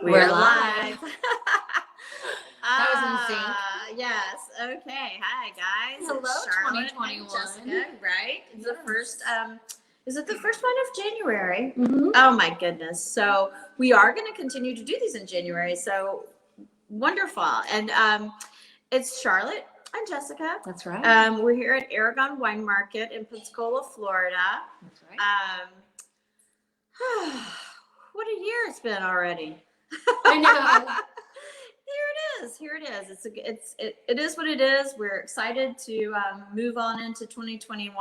We're live. That was in sync. Yes. Okay. Hi, guys. Hello, It's Charlotte and 2021. Jessica, right? It's the Yes. first. Is it the first one of January? Mm-hmm. Oh my goodness. So we are going to continue to do these in January. So wonderful. And it's Charlotte and Jessica. That's right. We're here at Aragon Wine Market in Pensacola, Florida. That's right. What a year it's been already. I know. Here it is. It is what it is. We're excited to move on into 2021.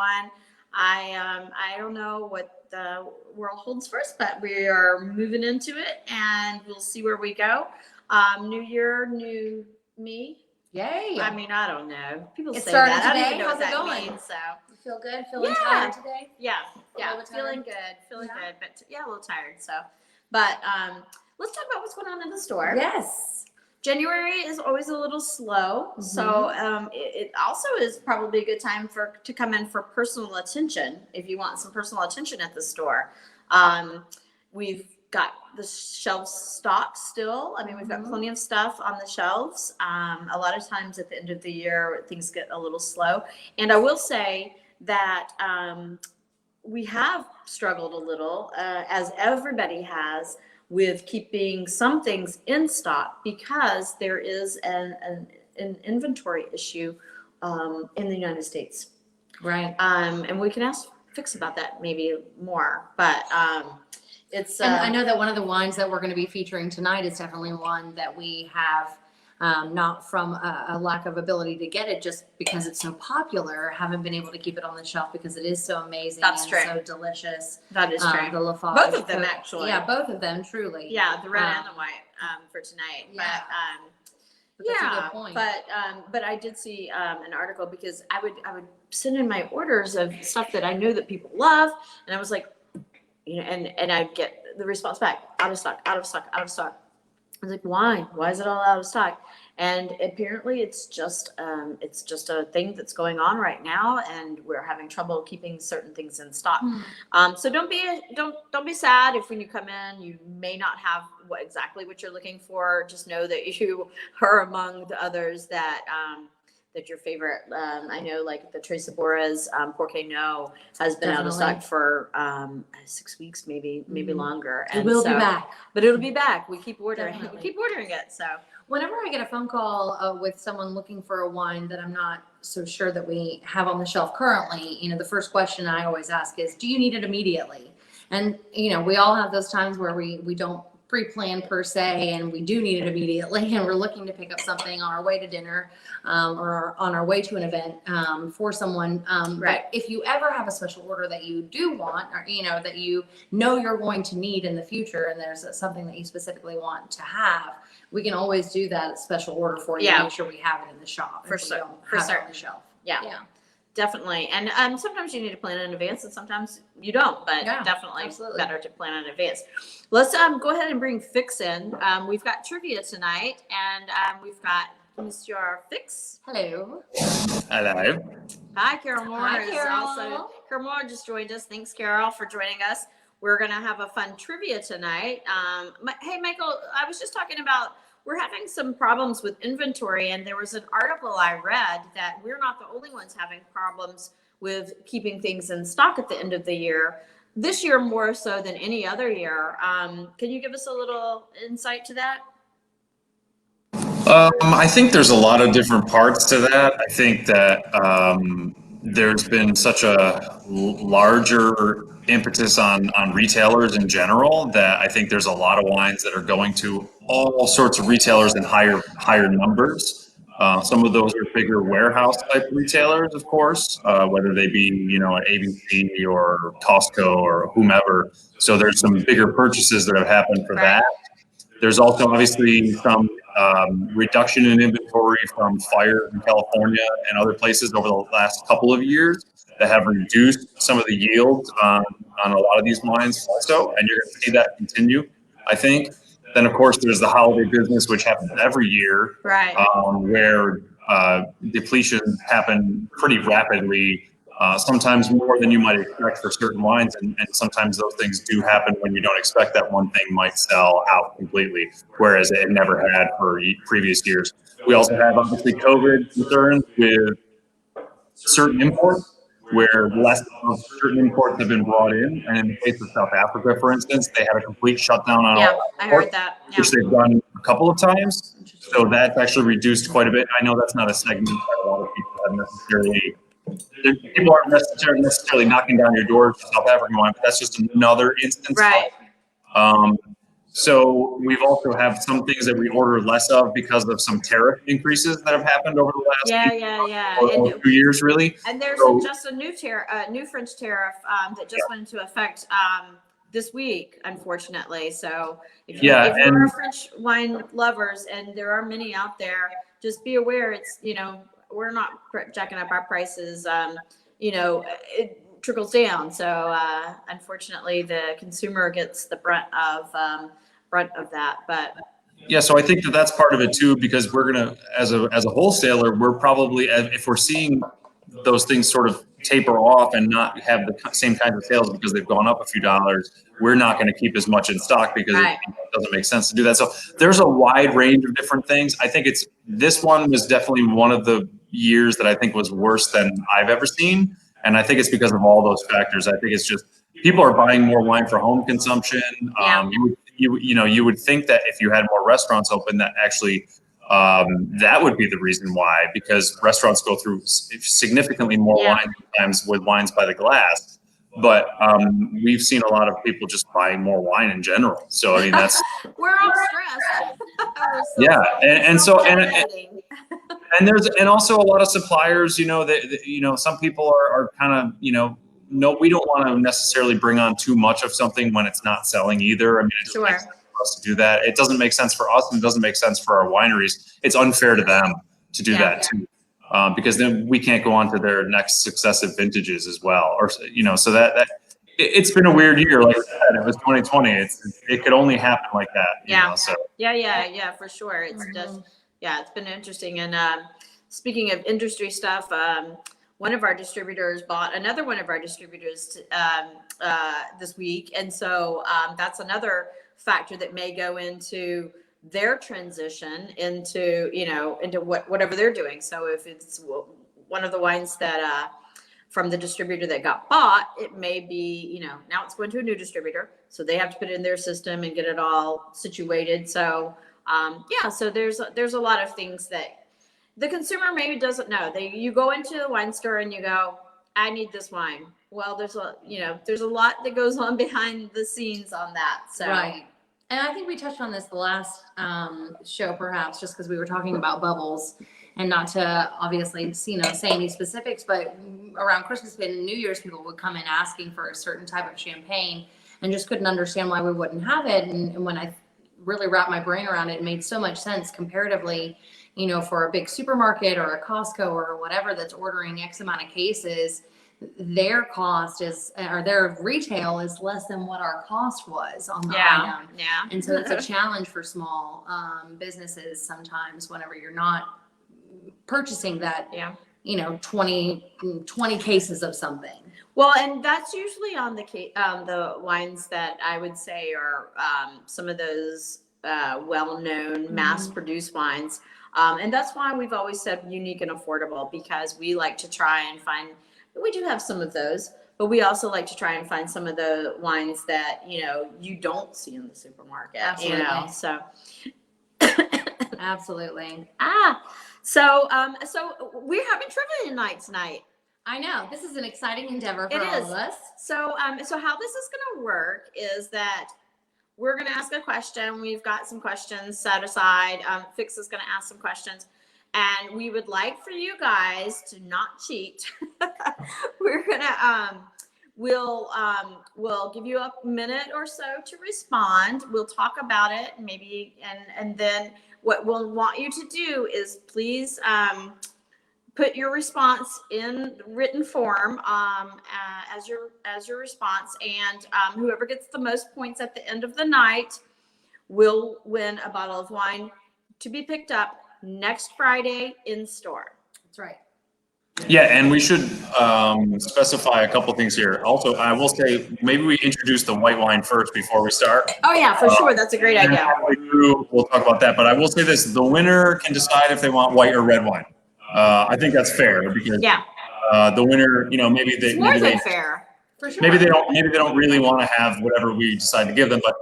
I don't know what the world holds for us, but we are moving into it, and we'll see where we go. New year, new me. Yay. I mean, I don't know. People It say started that. I don't today. even know How's what it that going? means. So You feel good? Feeling Yeah. tired today? yeah, little bit feeling tired? good, feeling Yeah. good, but yeah, a little tired. So, but let's talk about what's going on in the store. Yes. January is always a little slow, so it also is probably a good time to come in for personal attention if you want some personal attention at the store. We've got the shelves stocked still. I mean, we've got plenty of stuff on the shelves. A lot of times at the end of the year, things get a little slow. And I will say that we have struggled a little, as everybody has, with keeping some things in stock because there is an inventory issue in the United States. Right. And we can fix about that maybe more, but it's. And I know that one of the wines that we're going to be featuring tonight is definitely one that we have, not from a lack of ability to get it, just because it's so popular, haven't been able to keep it on the shelf because it is so amazing. That's and true. so delicious. That is true. The Lafage. Both of them, actually. Yeah, both of them, truly. Yeah, the red and the white for tonight. Yeah. But That's a yeah, good point. but I did see an article because I would send in my orders of stuff that I knew that people love, and I was like, and I'd get the response back, out of stock, out of stock, out of stock. I was like, why? Why is it all out of stock? And apparently it's just a thing that's going on right now, and we're having trouble keeping certain things in stock. So don't be sad if when you come in you may not have exactly what you're looking for. Just know that you are among the others that your favorite. I know, like the Tres Sabores Porque No has been out of stock for 6 weeks, maybe longer. It will be back. But it'll be back. We keep ordering. Definitely. We keep ordering it. So whenever I get a phone call with someone looking for a wine that I'm not so sure that we have on the shelf currently, the first question I always ask is, do you need it immediately? And, we all have those times where we don't pre-plan per se, and we do need it immediately, and we're looking to pick up something on our way to dinner or on our way to an event for someone. Right. But if you ever have a special order that you do want, or that you're going to need in the future, and there's something that you specifically want to have, we can always do that special order for you. Yeah. Make sure we have it in the shop. For if we sure. don't For have it on certain. the shelf. yeah. Definitely. And sometimes you need to plan in advance, and sometimes you don't, but Yeah, definitely absolutely. better to plan in advance. Let's go ahead and bring Fix in. We've got trivia tonight, and we've got Monsieur Fix. Hello. Hello. Hi, Carol Moore. Hi, is Carol. Also, Carol Moore just joined us. Thanks, Carol, for joining us. We're going to have a fun trivia tonight. Hey, Michael, I was just talking about we're having some problems with inventory, and there was an article I read that we're not the only ones having problems with keeping things in stock at the end of the year. This year more so than any other year. Can you give us a little insight to that? I think there's a lot of different parts to that. I think that there's been such a larger impetus on retailers in general that I think there's a lot of wines that are going to all sorts of retailers in higher numbers. Some of those are bigger warehouse type retailers, of course, whether they be an ABC or Costco or whomever. So there's some bigger purchases that have happened for that. There's also obviously some reduction in inventory from fires in California and other places over the last couple of years that have reduced some of the yields on a lot of these wines also, and you're going to see that continue, I think. Then, of course, there's the holiday business, which happens every year, Right. where depletions happen pretty rapidly sometimes more than you might expect for certain wines. And sometimes those things do happen when you don't expect that one thing might sell out completely, whereas it never had for previous years. We also have obviously COVID concerns with certain imports, where less of certain imports have been brought in. And in the case of South Africa, for instance, they had a complete shutdown on Yeah, all I imports, heard that. Yeah. which they've done a couple of times. So that's actually reduced quite a bit. I know that's not a segment that a lot of people have necessarily. People aren't necessarily knocking down your doors for South African wine, but that's just another instance. Right. So we've also have some things that we order less of because of some tariff increases that have happened over the last or 2 years, really. And there's just a new French tariff that just went into effect this week, unfortunately. So if you are French wine lovers, and there are many out there, just be aware it's, we're not jacking up our prices. It trickles down. So unfortunately, the consumer gets the brunt of that. But yeah, so I think that's part of it too, because we're gonna, as a wholesaler, we're probably, if we're seeing those things sort of taper off and not have the same kinds of sales because they've gone up a few dollars, we're not going to keep as much in stock because it doesn't make sense to do that. So there's a wide range of different things. I think this one was definitely one of the years that I think was worse than I've ever seen. And I think it's because of all those factors. I think it's just people are buying more wine for home consumption. You would think that if you had more restaurants open, that actually that would be the reason why, because restaurants go through significantly more wine sometimes with wines by the glass. But we've seen a lot of people just buying more wine in general. So I mean, that's we're all stressed. And there's also a lot of suppliers. Some people are kind of no, we don't want to necessarily bring on too much of something when it's not selling either. I mean, it doesn't make sense for us to do that. It doesn't make sense for us, and it doesn't make sense for our wineries. It's unfair to them to do that too, because then we can't go on to their next successive vintages as well. Or so that it's been a weird year. Like I said, it was 2020. It could only happen like that. Yeah, for sure. It's just it's been interesting. And speaking of industry stuff, one of our distributors bought another one of our distributors this week. And so that's another factor that may go into their transition into whatever they're doing. So if it's one of the wines that from the distributor that got bought, it may be, now it's going to a new distributor. So they have to put it in their system and get it all situated. So so there's a lot of things that the consumer maybe doesn't know. You go into the wine store and you go, I need this wine. Well, there's a lot that goes on behind the scenes on that. So right. And I think we touched on this the last show, perhaps, just because we were talking about bubbles, and not to obviously say any specifics, but around Christmas and New Year's, people would come in asking for a certain type of champagne and just couldn't understand why we wouldn't have it. And when I really wrapped my brain around it, it made so much sense comparatively. For a big supermarket or a Costco or whatever that's ordering X amount of cases, their cost their retail is less than what our cost was on the item. Yeah. And so it's a challenge for small businesses sometimes whenever you're not purchasing that, 20 cases of something. Well, and that's usually on the wines that I would say are some of those well-known mass-produced wines. And that's why we've always said unique and affordable, because we like to try and find, we do have some of those, but we also like to try and find some of the wines that, you don't see in the supermarket. Absolutely. So. Absolutely. So we're having trivia night tonight. I know. This is an exciting endeavor for all of us. So how this is going to work is that we're going to ask a question. We've got some questions set aside. Fix is going to ask some questions. And we would like for you guys to not cheat. We're going to, we'll give you a minute or so to respond. We'll talk about it maybe. And then what we'll want you to do is please put your response in written form as your response, and whoever gets the most points at the end of the night will win a bottle of wine to be picked up next Friday in store. That's right. Yeah, and we should specify a couple things here. Also, I will say maybe we introduce the white wine first before we start. Oh yeah, for sure. That's a great And idea. halfway through, we'll talk about that. But I will say this: the winner can decide if they want white or red wine. I think that's fair because Yeah, the winner, you know, maybe they it's more maybe than they fair. For sure. maybe they don't really want to have whatever we decide to give them. But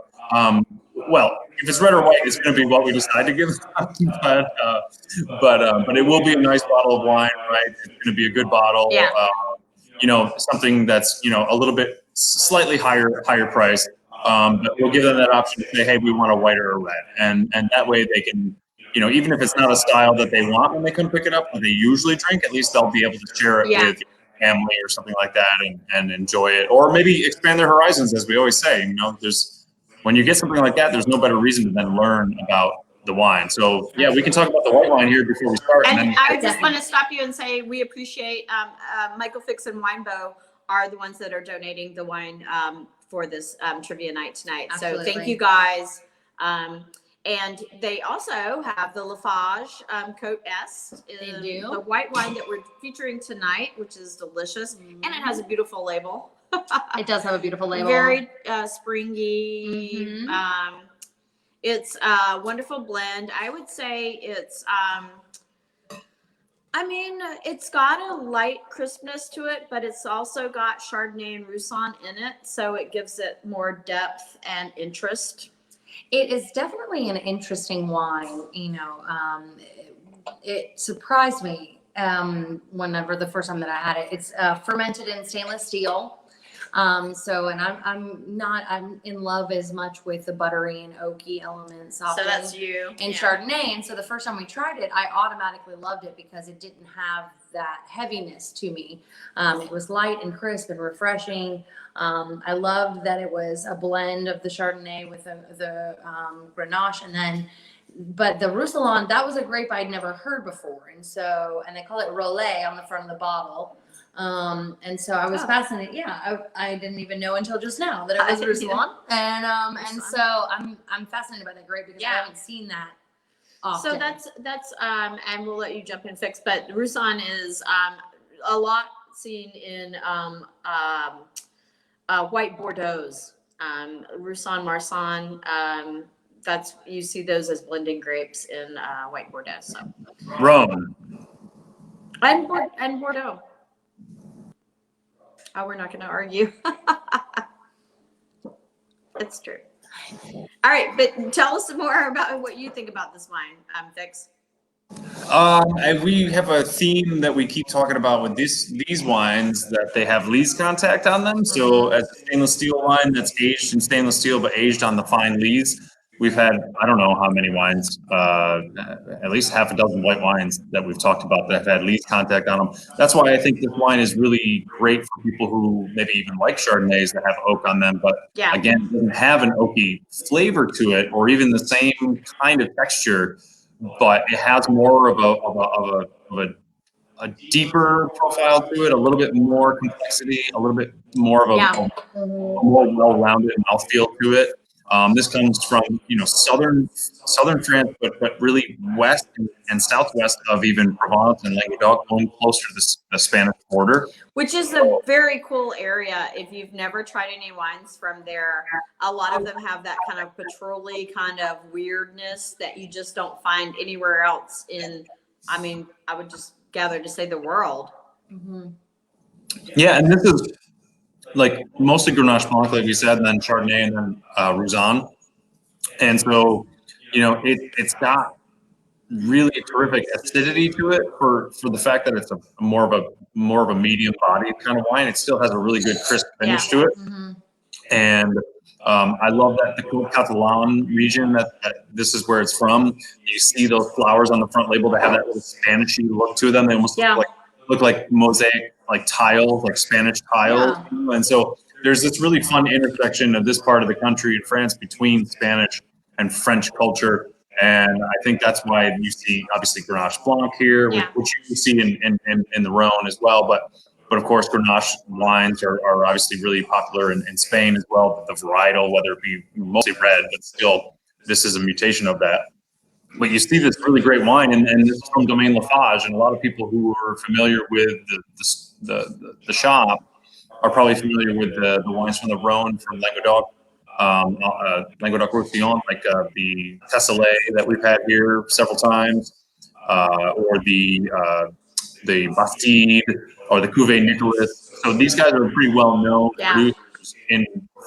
well, if it's red or white, it's going to be what we decide to give them. But it will be a nice bottle of wine, right? It's going to be a good bottle. Yeah. You know, something that's, you know, a little bit slightly higher price. But we'll give them that option to say, hey, we want a white or a red, and that way they can, you know, even if it's not a style that they want when they come pick it up, or they usually drink, at least they'll be able to share it Yeah. with family or something like that, and enjoy it, or maybe expand their horizons, as we always say. You know, when you get something like that, there's no better reason to then learn about the wine. So yeah, we can talk about the white wine here before we start. And then I just want to stop you and say we appreciate Michael Fix and Winebow are the ones that are donating the wine for this trivia night tonight. So Absolutely. thank you guys. And they also have the Lafage Côte Est, They do. the white wine that we're featuring tonight, which is delicious, and it has a beautiful label. It does have a beautiful label. Very springy. Mhm. It's a wonderful blend. I would say it's I mean, it's got a light crispness to it, but it's also got Chardonnay and Roussanne in it, so it gives it more depth and interest. It is definitely an interesting wine. You know, it surprised me whenever the first time that I had it. It's fermented in stainless steel. And I'm in love as much with the buttery and oaky elements. So often that's you. in Yeah. Chardonnay. And so the first time we tried it, I automatically loved it because it didn't have that heaviness to me. It was light and crisp and refreshing. I loved that it was a blend of the Chardonnay with the Grenache, but the Roussillon, that was a grape I'd never heard before. And they call it Rollet on the front of the bottle. And so I was fascinated. Yeah, I didn't even know until just now that it was Roussillon. And so I'm fascinated by that grape because I haven't seen that often. So that's and we'll let you jump in, Fix, but Roussanne is a lot seen in white Bordeaux's, Roussanne, Marsanne. That's, you see those as blending grapes in white Bordeaux. So Rhone. and Bordeaux. Oh, we're not going to argue. It's true. All right, but tell us some more about what you think about this wine, Fix. And we have a theme that we keep talking about with these wines, that they have lees contact on them. So as a stainless steel wine that's aged in stainless steel but aged on the fine lees, we've had, I don't know how many wines, at least half a dozen white wines that we've talked about that have had lees contact on them. That's why I think this wine is really great for people who maybe even like Chardonnays that have oak on them, but Yeah. again, it doesn't have an oaky flavor to it or even the same kind of texture, but it has more of a deeper profile to it, a little bit more complexity, a little bit more of a more well-rounded mouthfeel to it. This comes from, you know, southern France, but really west and southwest of even Provence and Languedoc, going closer to the Spanish border. Which is a very cool area. If you've never tried any wines from there, a lot of them have that kind of petrol-y kind of weirdness that you just don't find anywhere else in, I mean, I would just gather to say the world. Yeah, and this is like mostly Grenache Blanc, like we said, and then Chardonnay, and then Roussanne. And so, you know, it's got really terrific acidity to it for the fact that it's a more of a medium bodied kind of wine. It still has a really good crisp finish to it. And I love that the Côte Catalan region, that this is where it's from. You see those flowers on the front label that have that little Spanishy look to them. They almost look like mosaic, like tiles, like Spanish tiles. And so there's this really fun intersection of this part of the country in France between Spanish and French culture. And I think that's why you see obviously Grenache Blanc here, which you see in the Rhone as well. But of course, Grenache wines are obviously really popular in Spain as well. But the varietal, whether it be mostly red, but still, this is a mutation of that. but you see this really great wine, and this is from Domaine Lafage, and a lot of people who are familiar with the shop are probably familiar with the wines from the Rhone, from Languedoc, Languedoc-Roussillon, like the Tessellé that we've had here several times, or the Bastide, or the Cuvée Nicolas. So these guys are pretty well known producers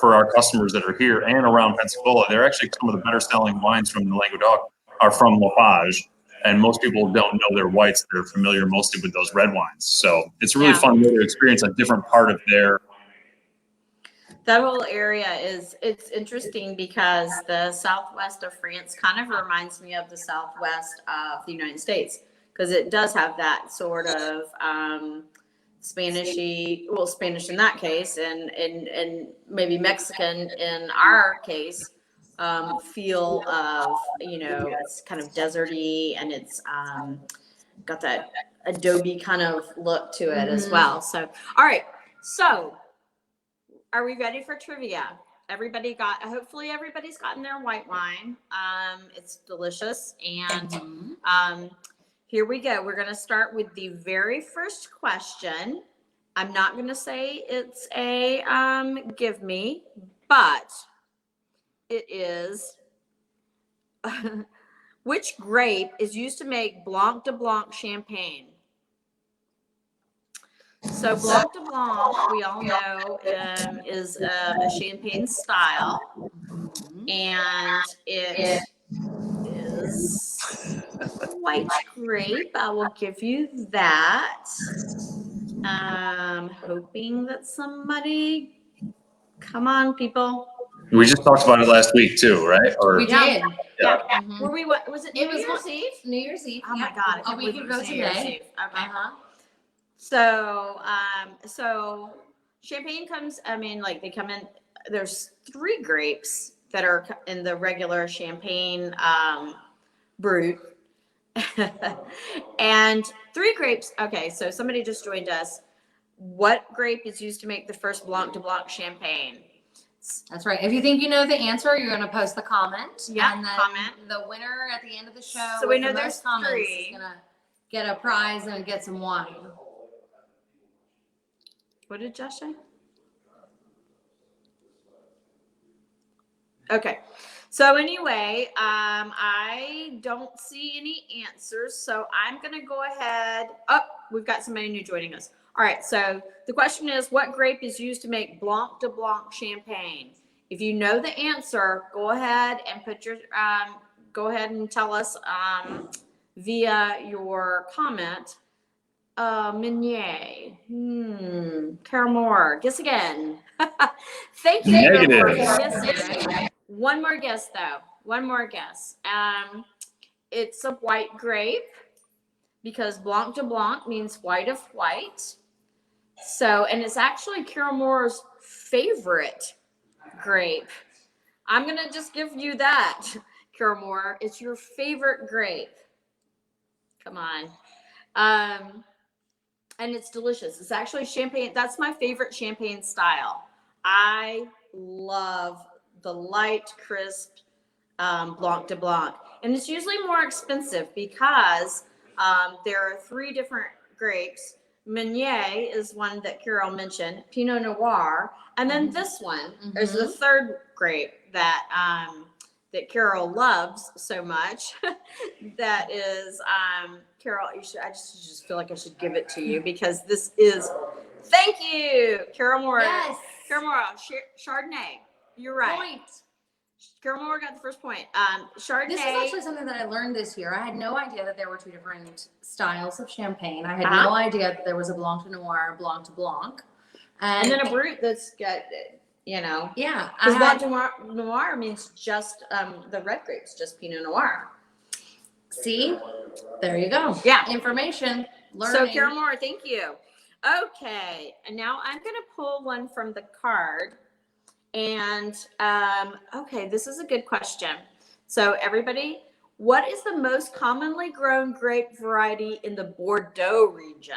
for our customers that are here and around Pensacola. They're actually some of the better selling wines from the Languedoc are from Lafage. And most people don't know their whites. They're familiar mostly with those red wines. So it's a really fun way to experience a different part of their. That whole area it's interesting because the southwest of France kind of reminds me of the southwest of the United States, because it does have that sort of Spanish in that case, and maybe Mexican in our case, feel of, it's kind of deserty, and it's got that adobe kind of look to it as well. So, all right. So, are we ready for trivia? Hopefully everybody's gotten their white wine. It's delicious. And here we go. We're going to start with the very first question. I'm not going to say it's a give me, but it is which grape is used to make Blanc de Blanc champagne? So Blanc de Blanc, we all know, is a champagne style, and it is white grape. I will give you that. Hoping that somebody, come on, people. We just talked about it last week too, right? Or We did. Yeah. Were we? What was it? New Year's Eve? New Year's Eve. Oh my God! A week ago today. Okay. So, so champagne comes, they come in, there's 3 grapes that are in the regular champagne, brut. And 3 grapes. Okay. So somebody just joined us. What grape is used to make the first Blanc de Blanc champagne? That's right. If you think you know the answer, you're going to post the comment. Yeah. And then comment. the winner at the end of the show, So we know there's comments, 3. is going to get a prize and get some wine. What did Josh say? Okay. So anyway, I don't see any answers. So I'm going to go ahead. Oh, we've got somebody new joining us. All right. So the question is, what grape is used to make Blanc de Blanc champagne? If you know the answer, go ahead and put your, go ahead and tell us via your comment. Meunier. Caramore. Guess again. Thank you. Negative. Guessing. One more guess, though. One more guess. It's a white grape, because Blanc de Blanc means white of white. So, and it's actually Caramore's favorite grape. I'm going to just give you that, Caramore. It's your favorite grape. Come on. And it's delicious. It's actually champagne. That's my favorite champagne style. I love the light, crisp Blanc de Blanc. And it's usually more expensive because there are 3 different grapes. Meunier is one that Carol mentioned, Pinot Noir, and then this one is the 3rd grape that that Carol loves so much. That is, Carol, I just feel like I should give it to you, because this is, thank you, Carol Moore. Yes. Carol Moore, Chardonnay. You're right. Point. Carol Moore got the first point. Chardonnay. This is actually something that I learned this year. I had no idea that there were 2 different styles of champagne. I had no idea that there was a Blanc de Noir, Blanc de Blanc. And then a brut that's got, Yeah. because Blanc de Noir means just the red grapes, just Pinot Noir. See? There you go. Yeah. Information. Learning. So, Carol Moore, thank you. Okay. And now I'm going to pull one from the card. And, okay, this is a good question. So, everybody, what is the most commonly grown grape variety in the Bordeaux region?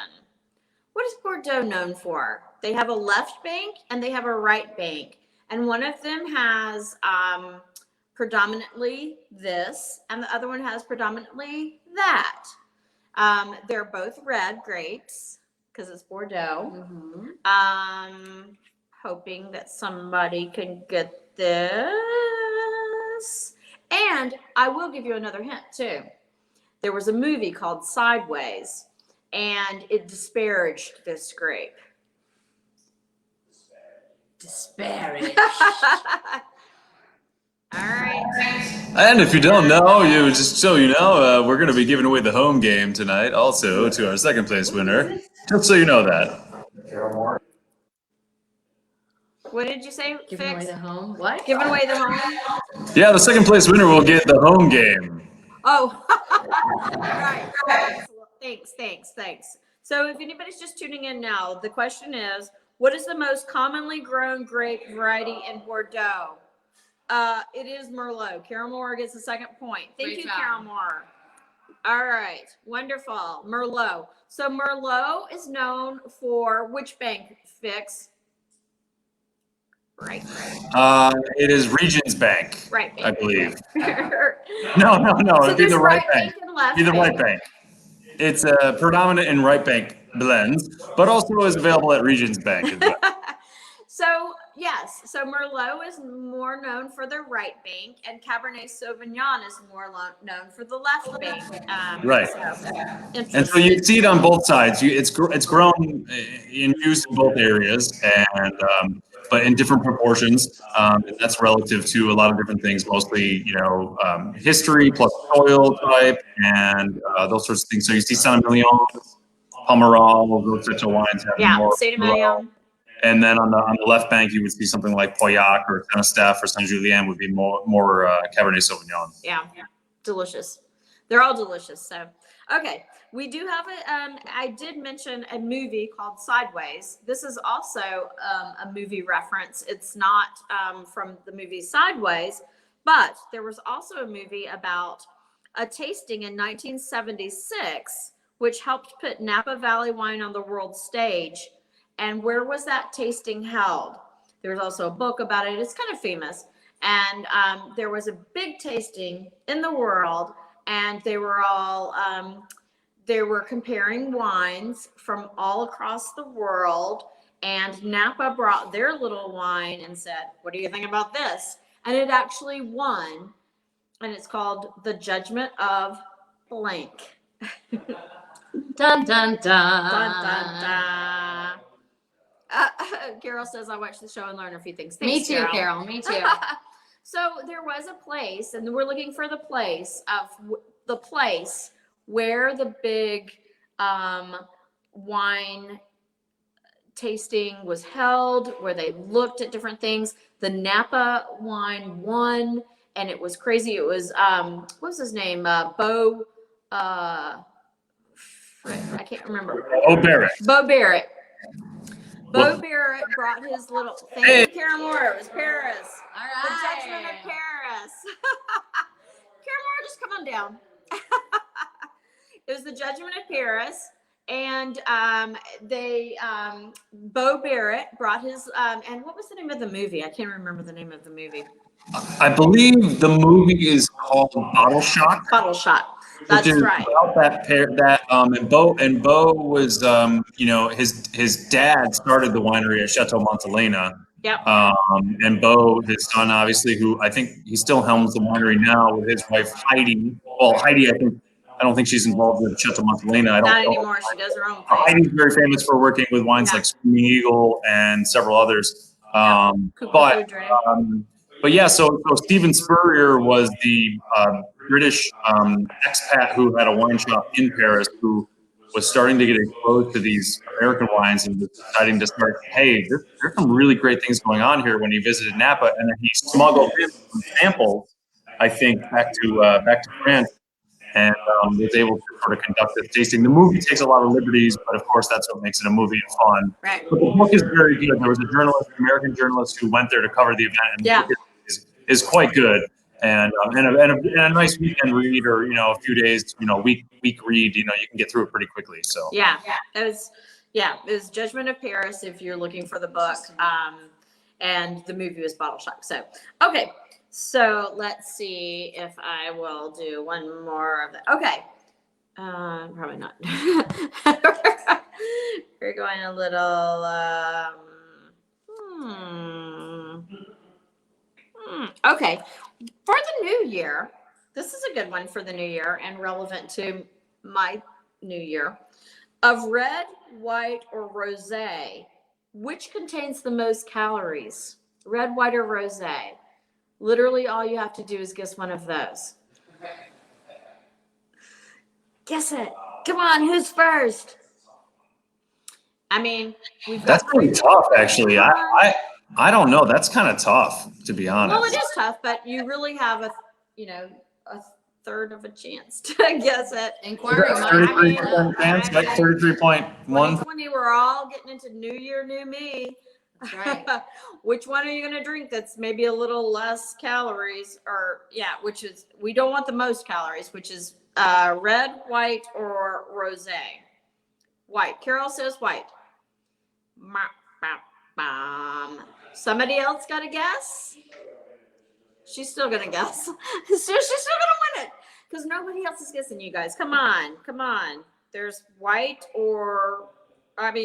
What is Bordeaux known for? They have a left bank and they have a right bank. And one of them has predominantly this, and the other one has predominantly that. They're both red grapes because it's Bordeaux. Hoping that somebody can get this. And I will give you another hint too. There was a movie called Sideways, and it disparaged this grape. Disparaged. All right. And if you don't know, just so you know, we're going to be giving away the home game tonight also to our second place winner. Just so you know that. What did you say? Giving away the home. What? Giving away the home? Yeah, the second place winner will get the home game. Oh, right. Thanks. So if anybody's just tuning in now, the question is, what is the most commonly grown grape variety in Bordeaux? It is Merlot. Carol Moore gets the second point. Thank Great you, job. Carol Moore. All right, wonderful. Merlot. So Merlot is known for which bank, Fix? Right. It is Regions Bank, Right bank. I believe. So No, it'd be the there's right bank. and left Be the bank. right bank. It's a predominant in right bank blends, but also is available at Regions Bank as well. So yes, so Merlot is more known for the right bank, and Cabernet Sauvignon is more known for the left bank. Right. So, And so you see it on both sides. It's grown in use in both areas, and but in different proportions. And that's relative to a lot of different things, mostly history plus soil type and those sorts of things. So you see Saint Emilion, Pomerol, those such of wines have more. Saint Emilion. And then on the left bank, you would see something like Pauillac or Saint-Estèphe or Saint-Julien would be more Cabernet Sauvignon. Yeah, delicious. They're all delicious. So, okay, we do have I did mention a movie called Sideways. This is also a movie reference. It's not from the movie Sideways, but there was also a movie about a tasting in 1976, which helped put Napa Valley wine on the world stage. And where was that tasting held? There was also a book about it. It's kind of famous. And there was a big tasting in the world, and they were all they were comparing wines from all across the world. And Napa brought their little wine and said, "What do you think about this?" And it actually won. And it's called The Judgment of Blanc. Dun dun dun. Dun, dun, dun. Carol says, I watched the show and learned a few things. Thanks, Me too, Carol. Me too. So there was a place, and we're looking for the place where the big wine tasting was held, where they looked at different things. The Napa wine won, and it was crazy. It was what was his name? Bo. I can't remember. Barrett. Bo Barrett. Bo Barrett brought his little. Thank you, Karen Moore. It was Paris. All The right. Judgment of Paris. Karen Moore, just come on down. It was the Judgment of Paris, and Bo Barrett brought his. And what was the name of the movie? I can't remember the name of the movie. I believe the movie is called Bottle Shock. Bottle Shot. That's which is right. About and Bo was his dad started the winery at Chateau Montelena. Yep. And Bo, his son, obviously, who I think he still helms the winery now with his wife Heidi. Well, Heidi, I don't think she's involved with Chateau Montelena. I don't Not know. anymore. She does her own thing. Heidi's very famous for working with wines like Screaming Eagle and several others. But yeah, so Stephen Spurrier was the British expat who had a wine shop in Paris who was starting to get exposed to these American wines and was deciding to start, hey, there's some really great things going on here when he visited Napa. And then he smuggled in some samples, I think, back to France and was able to sort of conduct this tasting. The movie takes a lot of liberties, but of course that's what makes it a movie and fun. Right. But the book is very good. There was a journalist, American journalist, who went there to cover the event, and the book is quite good. And a nice weekend read, or a few days, week read. You can get through it pretty quickly. So it was Judgment of Paris if you're looking for the book, and the movie was Bottle Shock. So So let's see if I will do one more of that. Okay. Probably not. We're going a little, okay. For the new year, this is a good one for the new year and relevant to my new year. Of red, white, or rosé, which contains the most calories? Red, white, or rosé? Literally all you have to do is guess one of those. Guess it. Come on, who's first? I mean, we've got That's pretty tough, actually. I don't know. That's kind of tough, to be honest. Well, it is tough, but you really have a third of a chance to guess it. Inquiry minds. 33% chance, like 33.1. 2020, we're all getting into New Year, new me. That's right. Which one are you going to drink that's maybe a little less calories, or which is, we don't want the most calories, which is red, white, or rosé? White. Carol says white. Somebody else got a guess? She's still going to guess. So she's still going to win it because nobody else is guessing, you guys. Come on. There's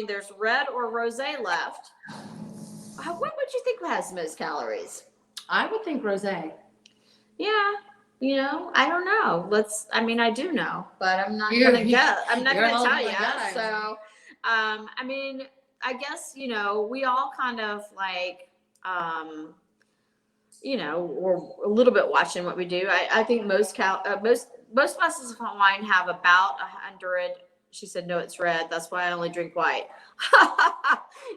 there's red or rosé left. What would you think has the most calories? I would think rosé. Yeah. I don't know. I do know, but I'm not going to guess. I'm not going to tell you. So, I guess, we all kind of like, we're a little bit watching what we do. I think most glasses of wine have about 100. She said, no, it's red. That's why I only drink white.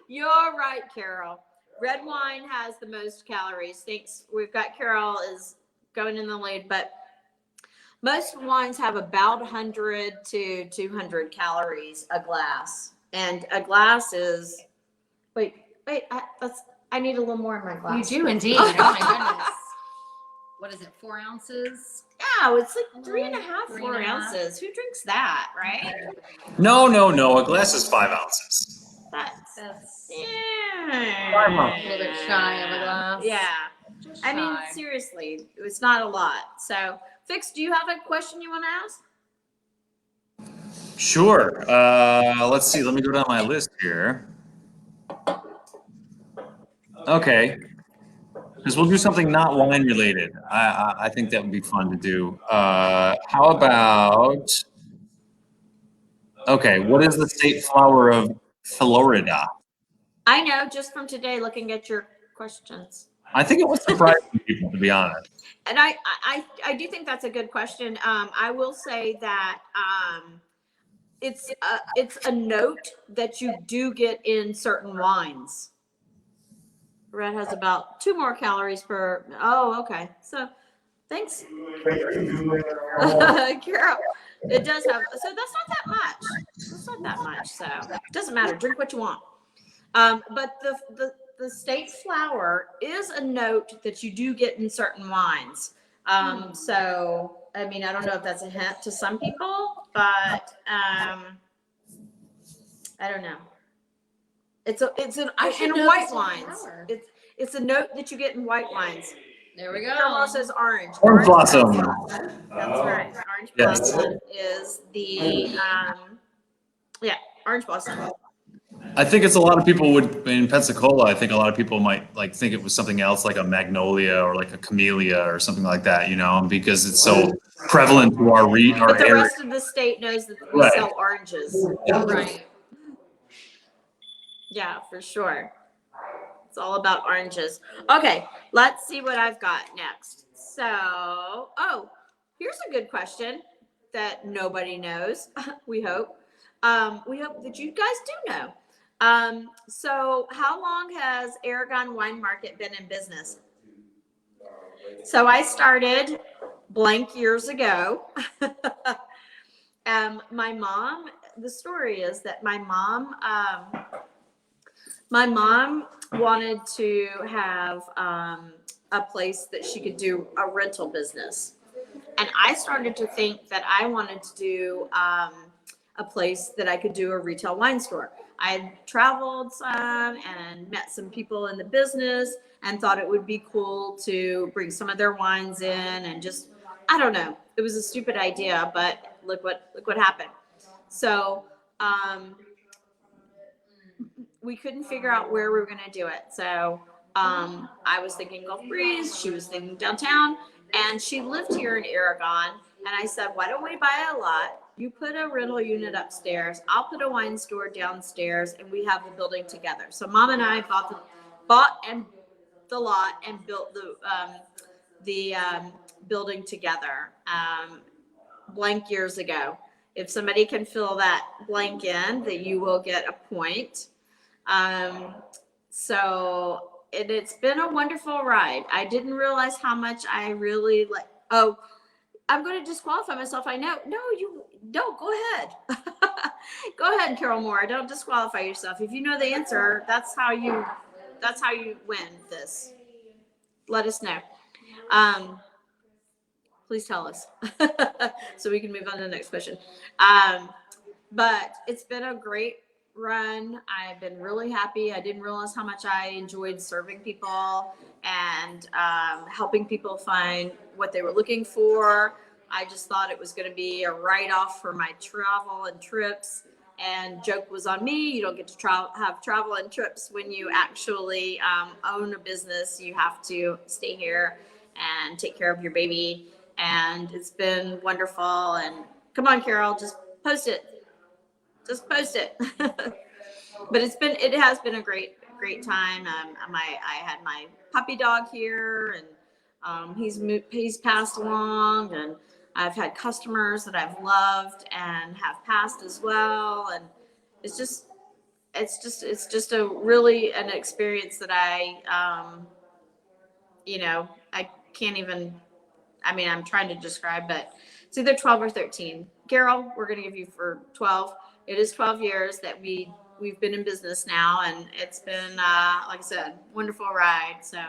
You're right, Carol. Red wine has the most calories. Thanks. We've got Carol is going in the lead, but most wines have about 100 to 200 calories a glass. And a glass is, I need a little more in my glass. You do indeed. Oh my goodness. What is it, 4 ounces? Yeah, it's like 3.5, 4 ounces. Who drinks that, right? No. A glass is 5 ounces. That's A little bit shy of a glass. Yeah. Just I mean, shy. seriously, it's not a lot. So, Fix, do you have a question you want to ask? Sure. Let's see. Let me go down my list here. Okay. Because we'll do something not wine related. I think that would be fun to do. How about, okay, what is the state flower of Florida? I know just from today looking at your questions. I think it was surprising people, to be honest. And I do think that's a good question. I will say that it's a note that you do get in certain wines. Red has about 2 more calories per. Oh, okay. So, thanks, Carol. It does have. So that's not that much. That's not that much. So it doesn't matter. Drink what you want. But the state flower is a note that you do get in certain wines. So I don't know if that's a hint to some people, but I don't know. It's in white wines. It's a note that you get in white wines. There we go. Carol says orange. Orange blossom. That's right. Orange Yes. blossom is the orange blossom. I think it's a lot of people would, in Pensacola, I think a lot of people might think it was something else like a magnolia or like a camellia or something like that, because it's so prevalent to our But the area. rest of the state knows that we Right. sell oranges. Right. Yeah, for sure. It's all about oranges. Okay, let's see what I've got next. So, here's a good question that nobody knows. We hope. We hope that you guys do know. So how long has Aragon Wine Market been in business? So I started blank years ago. My mom, the story is that my mom wanted to have a place that she could do a rental business. And I started to think that I wanted to do a place that I could do a retail wine store. I had traveled some and met some people in the business and thought it would be cool to bring some of their wines in and just, I don't know. It was a stupid idea, but look what happened. So, we couldn't figure out where we were going to do it. So, I was thinking Gulf Breeze. She was thinking downtown, and she lived here in Aragon. And I said, why don't we buy a lot? You put a rental unit upstairs. I'll put a wine store downstairs, and we have the building together. So Mom and I bought the lot and built the building together blank years ago. If somebody can fill that blank in, that you will get a point. So it's been a wonderful ride. I didn't realize how much I really like. Oh, I'm going to disqualify myself. I know. No, you don't. Go ahead. Go ahead, Carol Moore. Don't disqualify yourself. If you know the answer, that's how you win this. Let us know. Please tell us so we can move on to the next question. But it's been a great run. I've been really happy. I didn't realize how much I enjoyed serving people and helping people find what they were looking for. I just thought it was going to be a write-off for my travel and trips, and joke was on me. You don't get to have travel and trips when you actually own a business. You have to stay here and take care of your baby, and it's been wonderful. And come on, Carol, just post it. Just post it. But it has been a great time. I had my puppy dog here, and he's passed along, and I've had customers that I've loved and have passed as well, and it's just a really an experience that I can't even. I mean, I'm trying to describe, but it's either 12 or 13. Carol, we're going to give you for 12. It is 12 years that we've been in business now, and it's been, like I said, wonderful ride. So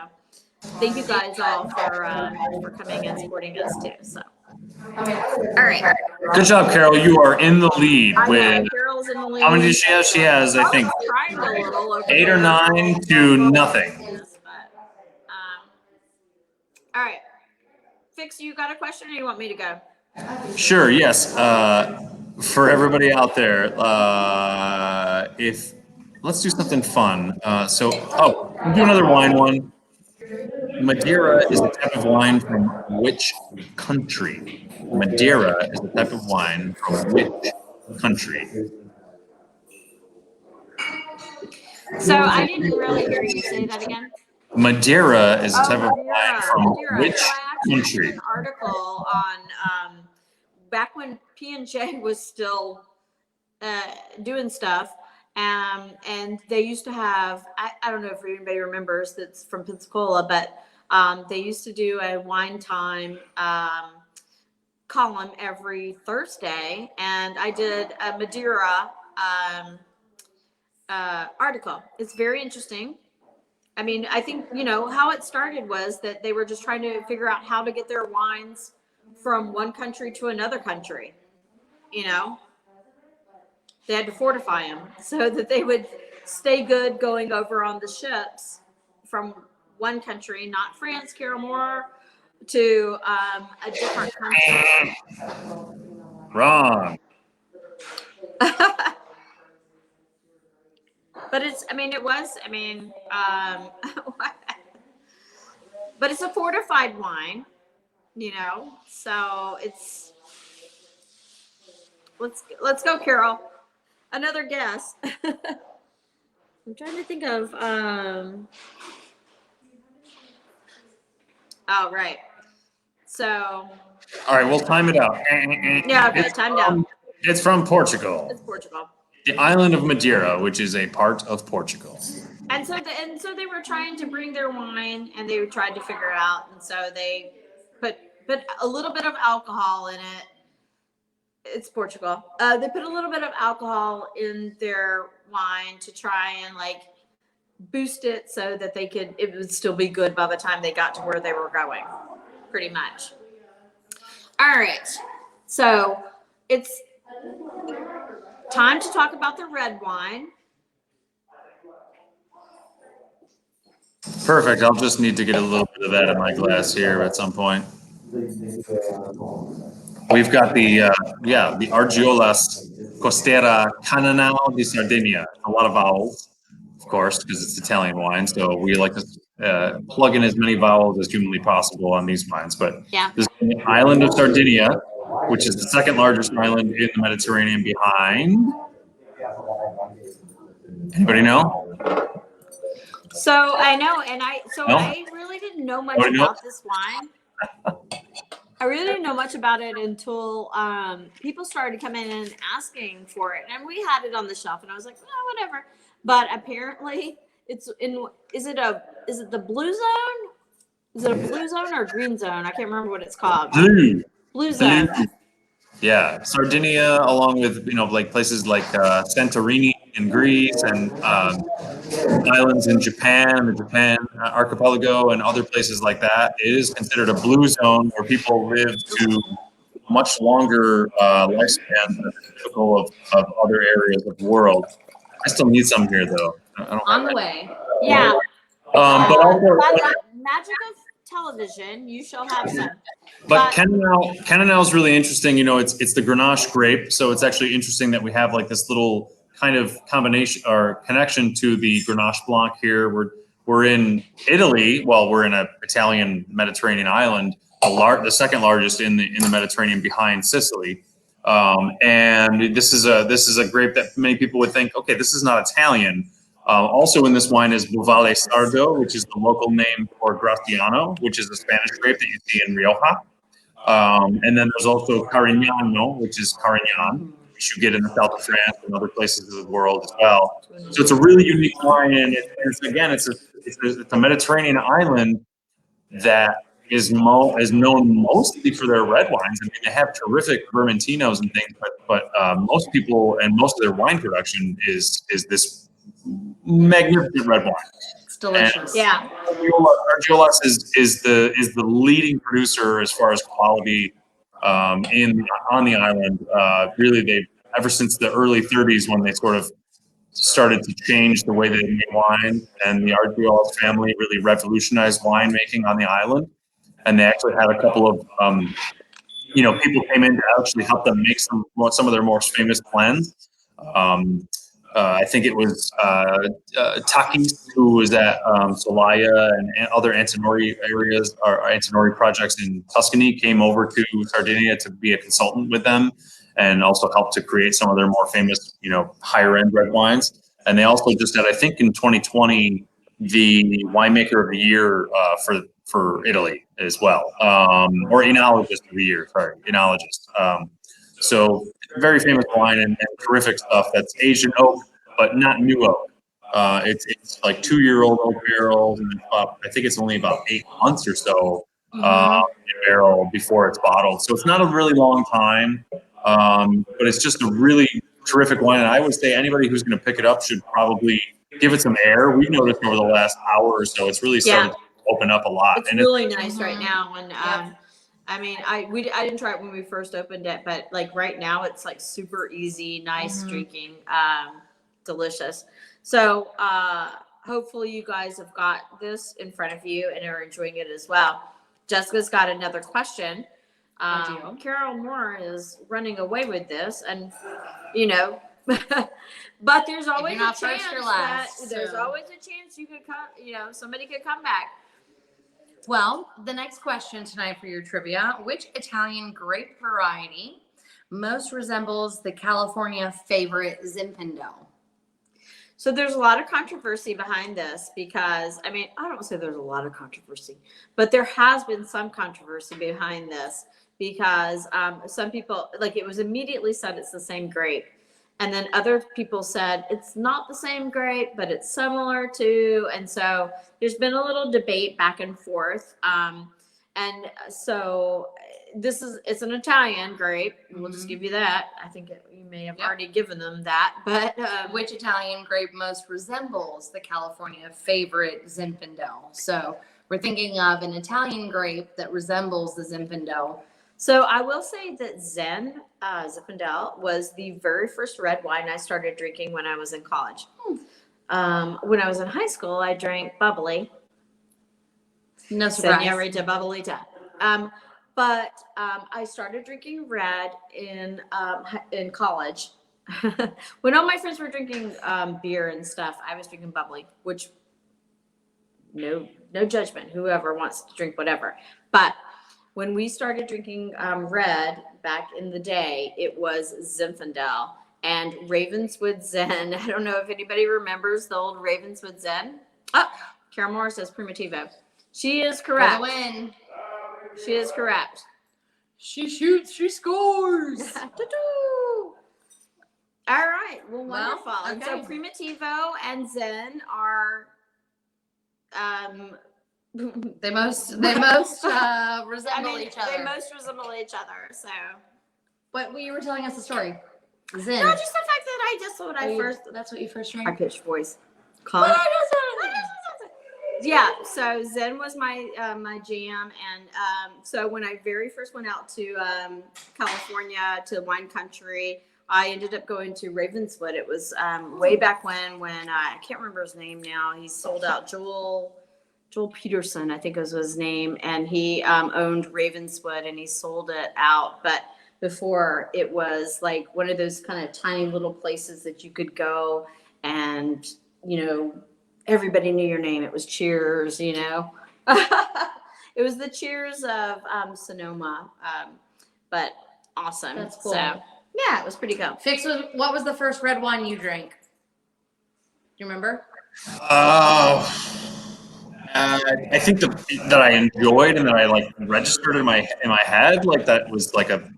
thank you guys all for coming and supporting us too. So, all right. Good job, Carol. You are in the lead I know, with, Carol's in the lead. how many does she have? She has, I think, Trying a little over 8 or there. 9 to nothing. Yes, but, all right. Fix, you got a question, or you want me to go? Sure, yes. For everybody out there, let's do something fun. We'll do another wine one. Madeira is a type of wine from which country? Madeira is a type of wine from which country? So I didn't really hear you say that again. Madeira is a type of wine Madeira. from which So I actually country? read an article on back when P&J was still doing stuff, and they used to have, I don't know if anybody remembers that's from Pensacola, but they used to do a wine time column every Thursday, and I did a Madeira article. It's very interesting. I mean, I think, how it started was that they were just trying to figure out how to get their wines from one country to another country. They had to fortify them so that they would stay good going over on the ships from one country, not France, Carol Moore, to a different country. Wrong. But but it's a fortified wine, so it's, let's go, Carol. Another guess. I'm trying to think of, oh, right. So. All right, we'll time it out. Yeah, okay, time down. It's from Portugal. It's Portugal. The island of Madeira, which is a part of Portugal. And so they were trying to bring their wine, and they tried to figure it out, and so they put a little bit of alcohol in it. It's Portugal. They put a little bit of alcohol in their wine to try and boost it so that it would still be good by the time they got to where they were going, pretty much. All right. So it's time to talk about the red wine. Perfect. I'll just need to get a little bit of that in my glass here at some point. We've got the Argiolas COSTERA Cananao di Sardegna. A lot of vowels, of course, because it's Italian wine. So we like to plug in as many vowels as humanly possible on these wines. But Yeah. this is the island of Sardinia, which is the second largest island in the Mediterranean behind. Anybody know? So I know, and No? I really didn't know much Nobody about this wine. I really didn't know much about it until people started coming in and asking for it, and we had it on the shelf, and I was like, oh, whatever. But apparently, it's in. Is it the blue zone? Is it a blue zone or a green zone? I can't remember what it's called. Blue. Blue zone. Yeah, Sardinia, along with like places like Santorini in Greece and islands in Japan, the Japan archipelago, and other places like that, it is considered a blue zone where people live to much longer lifespans than typical of other areas of the world. I still need some here, though. I don't On the way. Yeah. but also, By the magic of television, you shall have some. But Cananao is really interesting. You know, it's the Grenache grape, so it's actually interesting that we have like this little kind of combination or connection to the Grenache Blanc here. We're in Italy. Well, we're in an Italian Mediterranean island, the second largest in the Mediterranean behind Sicily. And this is a grape that many people would think, okay, this is not Italian. Also in this wine is Bovale Sardo, which is the local name for Graciano, which is a Spanish grape that you see in Rioja. And then there's also Carignano, which is Carignan, which you get in the south of France and other places of the world as well. So it's a really unique wine, and it's a Mediterranean island that is known mostly for their red wines. I mean, they have terrific Vermentinos and things, but most people and most of their wine production is this magnificent red wine. It's delicious. Yeah. Argiolas is the leading producer as far as quality on the island. Really, they ever since the early 30s when they sort of started to change the way they made wine, and the Argiolas family really revolutionized winemaking on the island. And they actually had a couple of people came in to actually help them make some of their most famous blends. I think it was Takis, who was at Solaya and other Antinori areas, or Antinori projects in Tuscany, came over to Sardinia to be a consultant with them and also helped to create some of their more famous, higher end red wines. And they also just had, I think in 2020, the winemaker of the year for Italy as well, or enologist of the year, enologist. So very famous wine and terrific stuff that's aged in oak, but not new oak. It's like 2-year-old oak barrels, and I think it's only about 8 months or so in barrel before it's bottled. So it's not a really long time, but it's just a really terrific wine. And I would say anybody who's going to pick it up should probably give it some air. We've noticed over the last hour or so, it's really started to open up a lot. It's really nice right now. And I mean, I didn't try it when we first opened it, but like right now it's like super easy, nice drinking, delicious. So hopefully you guys have got this in front of you and are enjoying it as well. Jessica's got another question. Carol Moore is running away with this, and but there's always a chance there's always a chance you could come, somebody could come back. Well, the next question tonight for your trivia: which Italian grape variety most resembles the California favorite Zinfandel? So there's a lot of controversy behind this because, I mean, I don't say there's a lot of controversy, but there has been some controversy behind this because some people, like, it was immediately said it's the same grape. And then other people said it's not the same grape, but it's similar to. And so there's been a little debate back and forth. And so it's an Italian grape. We'll just give you that. I think you may have already given them that. But which Italian grape most resembles the California favorite Zinfandel? So we're thinking of an Italian grape that resembles the Zinfandel. So I will say that Zinfandel was the very first red wine I started drinking when I was in college. When I was in high school, I drank bubbly. No surprise. Senorita Bubblyta. But I started drinking red in college. When all my friends were drinking beer and stuff, I was drinking bubbly, which no judgment. Whoever wants to drink whatever. But when we started drinking red back in the day, it was Zinfandel and Ravenswood Zen. I don't know if anybody remembers the old Ravenswood Zen. Oh, Carol Moore says Primitivo. She is correct. For the win. She is correct. She shoots, she scores. All right. Well, wonderful. Well, And so okay. Primitivo and Zen are They most resemble each other. They most resemble each other. So But you were telling us the story. Zen. no, just the fact that I just when I first That's what you first high drank? pitched voice. Calm. Yeah, so Zen was my my jam, and so when I very first went out to California to wine country, I ended up going to Ravenswood. It was way back when I can't remember his name now. He sold out Joel Peterson, I think was his name, and he owned Ravenswood, and he sold it out. But before, it was like one of those kind of tiny little places that you could go, and everybody knew your name. It was Cheers, It was the Cheers of Sonoma, but awesome. That's cool. So, yeah, it was pretty cool. Fix, what was the first red wine you drank? Do you remember? I think that I enjoyed and that I like registered in my head, like that was like a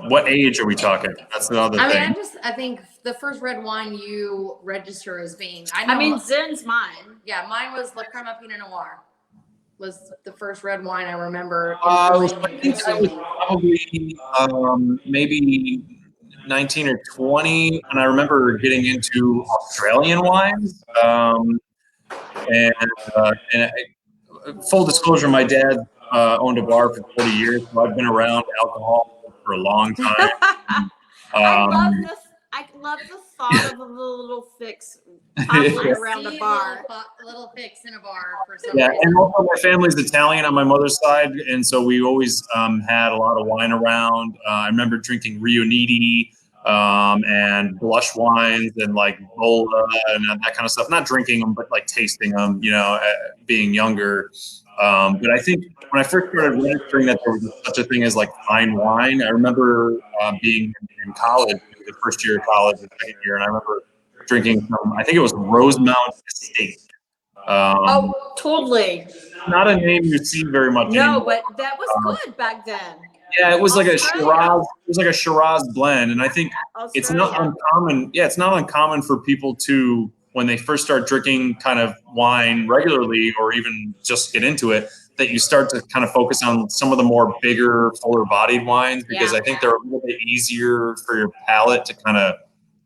what age are we talking? That's the other thing. I think the first red wine you register as being. I mean, Zen's mine. Yeah, mine was La Crema Pinot Noir. Was the first red wine I remember. I think that was probably maybe 19 or 20, and I remember getting into Australian wines. And full disclosure, my dad owned a bar for 40 years, so I've been around alcohol for a long time. I love the thought of a little fix toddling around a bar. Little fix in a bar for some Yeah, reason. and also my family's Italian on my mother's side, and so we always had a lot of wine around. I remember drinking Riuniti and blush wines and like Bola and that kind of stuff. Not drinking them, but like tasting them, being younger. But I think when I first started registering that there was such a thing as like fine wine, I remember being in college, the first year of college, the second year, and I remember drinking from, I think it was Rosemount Estate. Totally. Not a name you see very much No, anymore. but that was good back then. Yeah, it was like a Australia. Shiraz. It was like a Shiraz blend, and I think it's not Australia. uncommon. Yeah, it's not uncommon for people to, when they first start drinking kind of wine regularly, or even just get into it, that you start to kind of focus on some of the more bigger, fuller-bodied wines, because Yeah. I think they're a little bit easier for your palate to kind of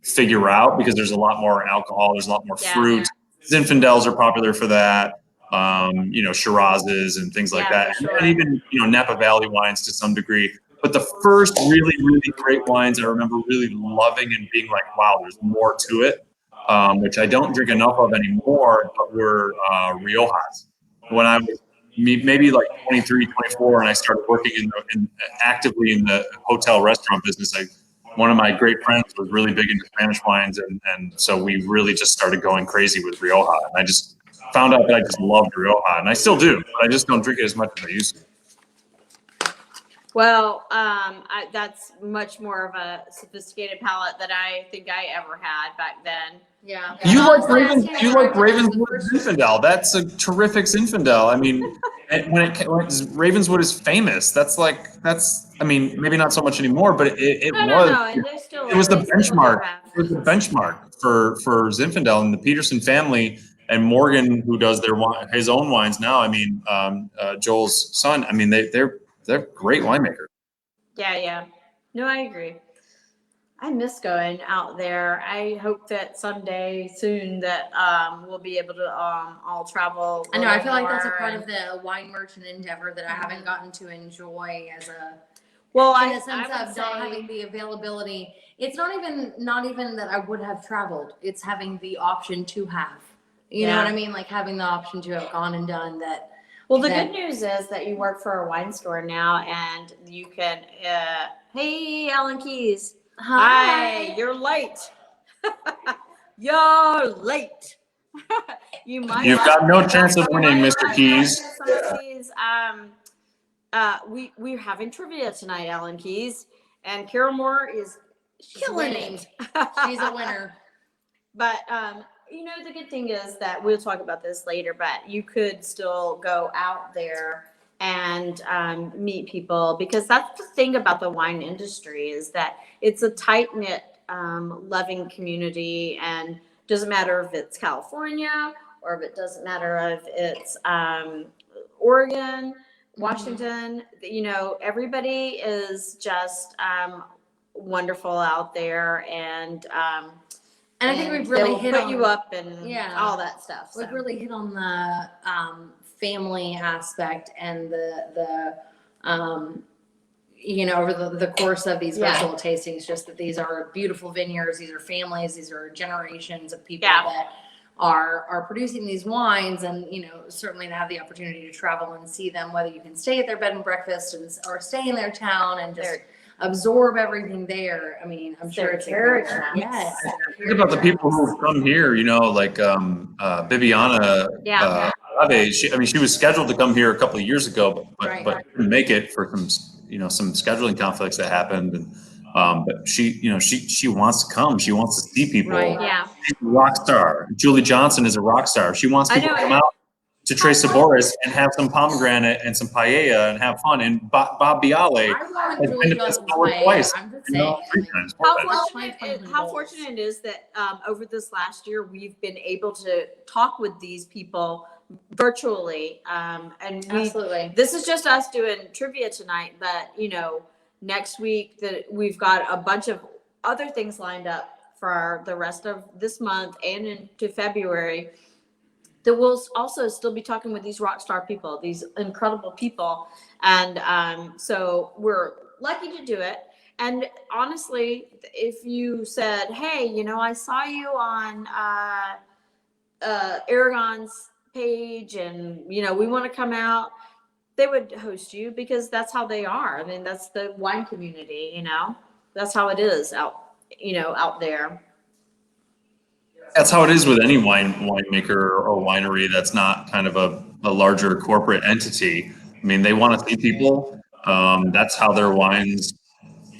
figure out, because there's a lot more alcohol, there's a lot more fruit. Zinfandels are popular for that. Shirazes and things like that, for sure. and even Napa Valley wines to some degree. But the first really, really great wines I remember really loving and being like, wow, there's more to it, which I don't drink enough of anymore, but were Riojas. When I was maybe like 23, 24, and I started working actively in the hotel restaurant business, one of my great friends was really big into Spanish wines, and so we really just started going crazy with Rioja. And I just found out that I just loved Rioja, and I still do, but I just don't drink it as much as I used to. Well, that's much more of a sophisticated palate than I think I ever had back then. Yeah. You like Ravenswood Zinfandel? That's a terrific Zinfandel. I mean, when Ravenswood is famous. That's maybe not so much anymore, but it was. No, and they still It was the they still benchmark. have. It was the benchmark for Zinfandel, and the Peterson family and Morgan, who does his own wines now. I mean, Joel's son. I mean, they're great winemakers. Yeah. No, I agree. I miss going out there. I hope that someday soon that we'll be able to all travel. I know. I feel like that's a part of the wine merchant endeavor that I haven't gotten to enjoy as a Well, in I the sense would of not having the availability. It's not even that I would have traveled. It's having the option to have. You know Yeah. what I mean? Like having the option to have gone and done that. Well, the that- good news is that you work for a wine store now, and you can. Hey, Alan Keys. Hi. You're late. You're late. You might. You've got no chance of winning, Mr. Keys. Some of these. We're having trivia tonight, Alan Keys, and Carol Moore is Killing winning. it. She's a winner. But you know, the good thing is that we'll talk about this later, but you could still go out there and meet people, because that's the thing about the wine industry, is that it's a tight-knit, loving community, and doesn't matter if it's California or if it doesn't matter if it's Oregon, Washington, you know, everybody is just wonderful out there, and And I think we've really they'll hit put on you up and Yeah. all that stuff. We've so. really hit on the family aspect and the you know, over the course of these Yeah. virtual tastings, just that these are beautiful vineyards, these are families, these are generations of people Yeah. that are producing these wines, and you know, certainly to have the opportunity to travel and see them, whether you can stay at their bed and breakfast or stay in their town and just absorb everything there. I mean, I'm sure it's territory. Yes. Think about the people who've come here, you know, like Bibiana Yeah. Lafage. She was scheduled to come here a couple of years ago, Right. but couldn't make it for some scheduling conflicts that happened. And but she wants to come. She wants to see people. Right. Yeah. She's a rock star. Julie Johnson is a rock star. She wants I people know. to come out to Tres Sabores and have some pomegranate and some paella and have fun. And Bob Biale I want has Julie been to Johnson's Festival paella. twice. I'm just You know, saying. 3 times. How 4 times. fortunate it is that over this last year we've been able to talk with these people virtually, and Absolutely. this is just us doing trivia tonight, but you know, next week that we've got a bunch of other things lined up for the rest of this month and into February, that we'll also still be talking with these rock star people, these incredible people. And so we're lucky to do it. And honestly, if you said, hey, you know, I saw you on Aragon's page, and, you know, we want to come out, they would host you, because that's how they are. I mean, that's the wine community, you know, that's how it is out there. That's how it is with any winemaker or winery that's not kind of a larger corporate entity. I mean, they want to see people. That's how their wines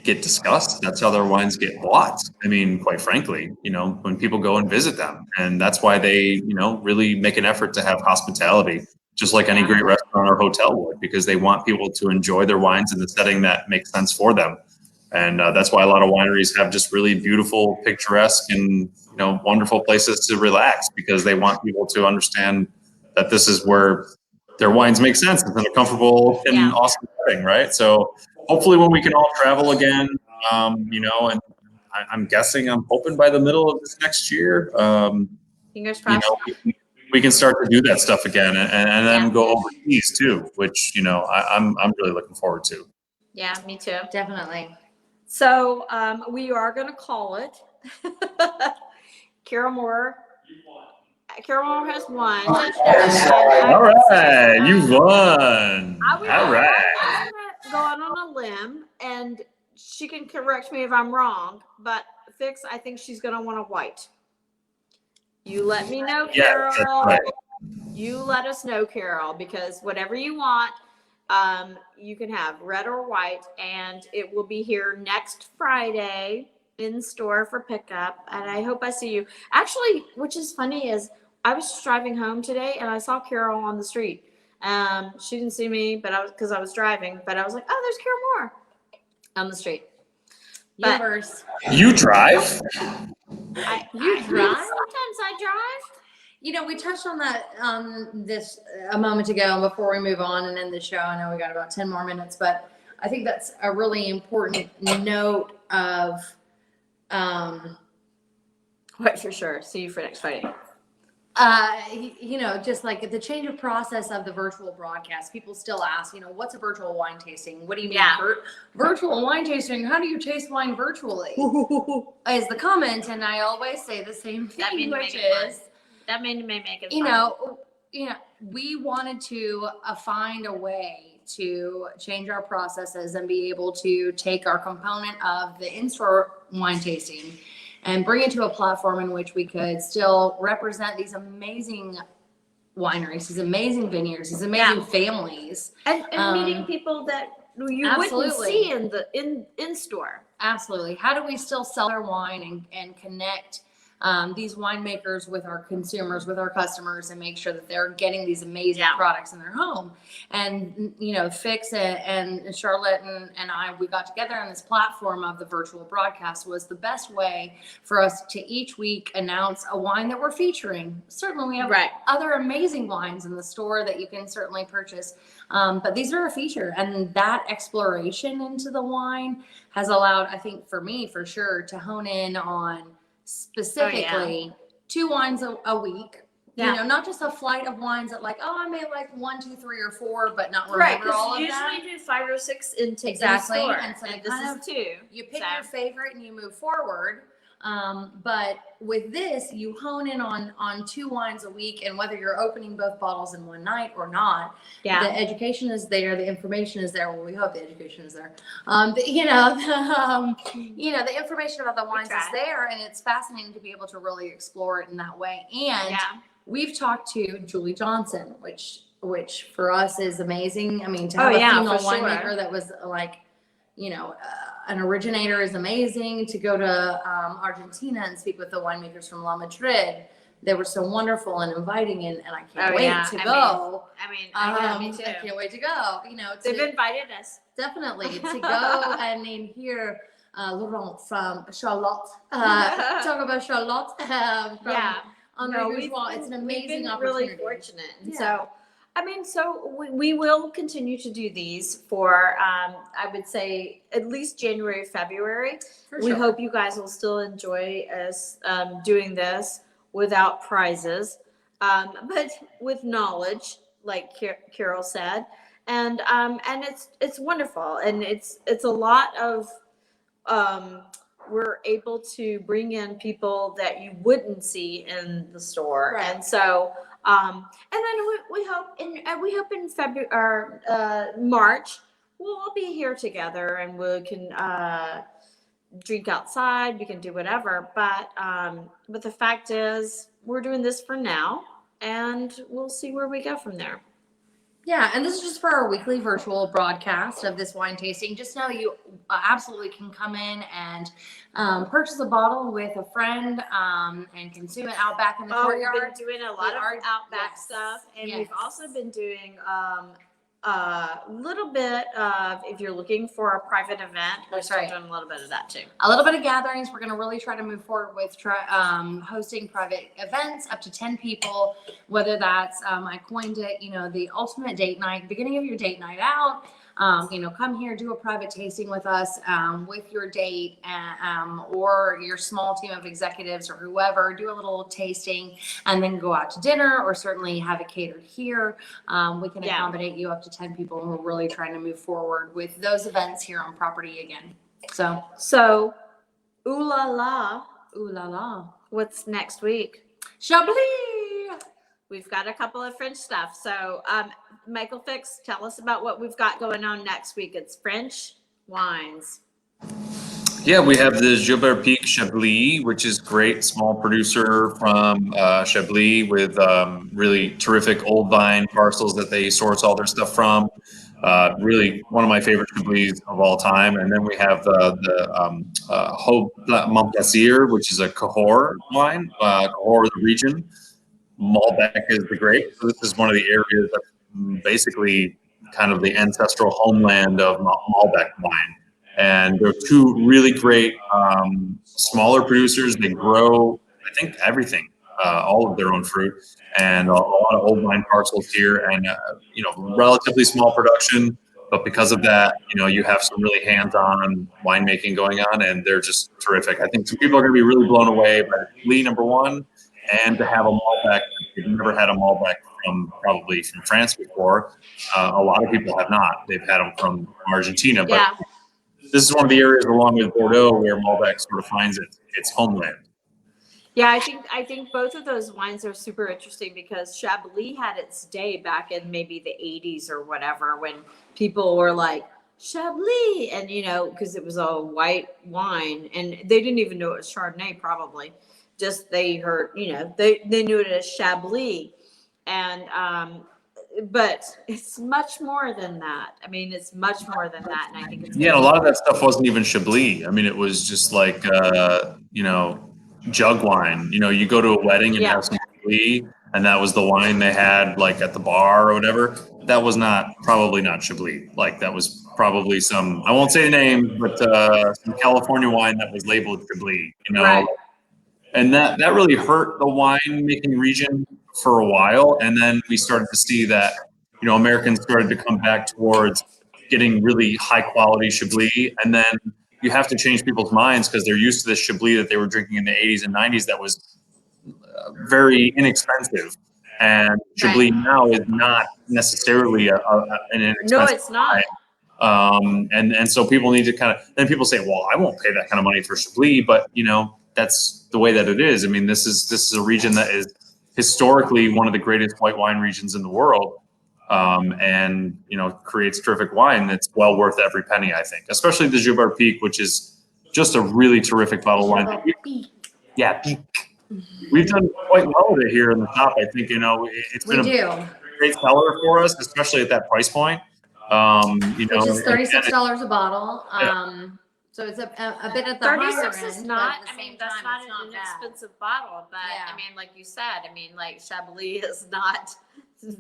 get discussed. That's how their wines get bought. I mean, quite frankly, you know, when people go and visit them, and that's why they, you know, really make an effort to have hospitality, just like any great restaurant or hotel would, because they want people to enjoy their wines in the setting that makes sense for them. And that's why a lot of wineries have just really beautiful, picturesque, and wonderful places to relax, because they want people to understand that this is where their wines make sense. It's in a comfortable and awesome setting, right? So hopefully, when we can all travel again, and I'm guessing, I'm hoping by the middle of this next year, Fingers crossed. we can start to do that stuff again, and then go overseas too, which I'm really looking forward to. Yeah, me too. Definitely. So we are going to call it. Carol Moore has won. All right, you won. I was All right. going on a limb, and she can correct me if I'm wrong, but Fix, I think she's going to want a white. You let me know, Carol. Yeah, that's right. You let us know, Carol, because whatever you want, you can have red or white, and it will be here next Friday in store for pickup. And I hope I see you. Actually, which is funny, is I was just driving home today and I saw Carol on the street. She didn't see me, but because I was driving, but I was like, oh, there's Carol Moore on the street. But Universe. You drive? You drive? Sometimes I drive. We touched on that this a moment ago before we move on and end the show. I know we got about 10 more minutes, but I think that's a really important note of What, for sure. See you for next Friday. just like the change of process of the virtual broadcast, people still ask, what's a virtual wine tasting? What do you mean virtual wine tasting? How do you taste wine virtually? Is the comment, and I always say the same thing, which is that made me make it. We wanted to find a way to change our processes and be able to take our component of the in-store wine tasting and bring it to a platform in which we could still represent these amazing wineries, these amazing vineyards, these amazing families. And meeting people that you wouldn't see in store. Absolutely. How do we still sell our wine and connect these winemakers with our consumers, with our customers, and make sure that they're getting these amazing products in their home? And, Fix and Charlotte and I, we got together on this platform of the virtual broadcast was the best way for us to each week announce a wine that we're featuring. Certainly we have other amazing wines in the store that you can certainly purchase. But these are a feature, and that exploration into the wine has allowed, I think for me, for sure, to hone in on specifically 2 wines a week. Not just a flight of wines that I may like 1, 2, 3, or 4, but not remember all of that. Usually do 5 or 6 intakes exactly. in store. And so this is 2. You pick your favorite and you move forward. But with this, you hone in on 2 wines a week, and whether you're opening both bottles in one night or not, the education is there, the information is there. Well, we hope the education is there. The information about the wines is there, and it's fascinating to be able to really explore it in that way. And we've talked to Julie Johnson, which for us is amazing. I mean, to have a female winemaker that was an originator is amazing. To go to Argentina and speak with the winemakers from La Madrid, they were so wonderful and inviting, and I can't wait to go. Me too. I can't wait to go. They've invited us. Definitely to go and hear Laurent from Charlotte talk about Charlotte. It's an amazing opportunity. Really fortunate, and so we will continue to do these for I would say at least January, February. We hope you guys will still enjoy us doing this without prizes, but with knowledge, like Carol said, and it's wonderful, and it's a lot of we're able to bring in people that you wouldn't see in the store, and so. And then we hope in February or March we'll all be here together, and we can drink outside. We can do whatever. But the fact is, we're doing this for now, and we'll see where we go from there. Yeah, and this is just for our weekly virtual broadcast of this wine tasting. Just know you absolutely can come in and purchase a bottle with a friend and consume it out back in the courtyard. We've been doing a lot of outback stuff, and we've also been doing a little bit of, if you're looking for a private event, we're doing a little bit of that too. A little bit of gatherings. We're going to really try to move forward with hosting private events up to 10 people, whether that's, I coined it, the ultimate date night, beginning of your date night out. Come here, do a private tasting with us with your date or your small team of executives or whoever, do a little tasting and then go out to dinner, or certainly have it catered here. We can accommodate you up to 10 people, and we're really trying to move forward with those events here on property again. So ooh la la, what's next week? Chablis. We've got a couple of French stuff. So, Michael Fix, tell us about what we've got going on next week. It's French wines. Yeah, we have the Gilbert Pic Chablis, which is great, small producer from Chablis with really terrific old vine parcels that they source all their stuff from. Really one of my favorite Chablis of all time. And then we have the Haut Montplaisir, which is a Cahors wine, Cahors the region. Malbec is the grape. So this is one of the areas that's basically kind of the ancestral homeland of Malbec wine. And they're 2 really great smaller producers. They grow, I think, everything, all of their own fruit, and a lot of old vine parcels here, and relatively small production. But because of that, you have some really hands-on winemaking going on, and they're just terrific. I think some people are going to be really blown away by Lee number 1. and to have a Malbec. They've never had a Malbec probably from France before. A lot of people have not. They've had them from Argentina, but Yeah. this is one of the areas along with Bordeaux where Malbec sort of finds its homeland. Yeah, I think both of those wines are super interesting because Chablis had its day back in maybe the 80s or whatever when people were like Chablis, and because it was a white wine and they didn't even know it was Chardonnay probably. Just they heard, they knew it as Chablis, and but it's much more than that. I mean, it's much more than that, and I think it's Yeah, and a lot of that stuff wasn't even Chablis. I mean, it was just like jug wine. You go to a wedding and Yeah. have some Chablis, and that was the wine they had like at the bar or whatever. That was probably not Chablis. Like that was probably some, I won't say the name, but some California wine that was labeled Chablis. Right. And that really hurt the wine making region for a while. And then we started to see that, Americans started to come back towards getting really high quality Chablis. And then you have to change people's minds because they're used to this Chablis that they were drinking in the 80s and 90s that was very inexpensive. And Chablis now is not necessarily an inexpensive No, it's not. wine. And so people need to then people say, well, I won't pay that kind of money for Chablis, but that's the way that it is. I mean, this is a region that is historically one of the greatest white wine regions in the world, and creates terrific wine that's well worth every penny, I think. Especially the Joubert Peak, which is just a really terrific bottle of wine. Yeah, Peak. We've done quite well with it here in the shop. I think it's been a great seller for us, especially at that price point. Which is $36 a bottle. So it's a bit at the higher 36 end. is not, but at the same that's time, not it's an bad. inexpensive bottle, but Yeah. I mean, like you said, like Chablis is not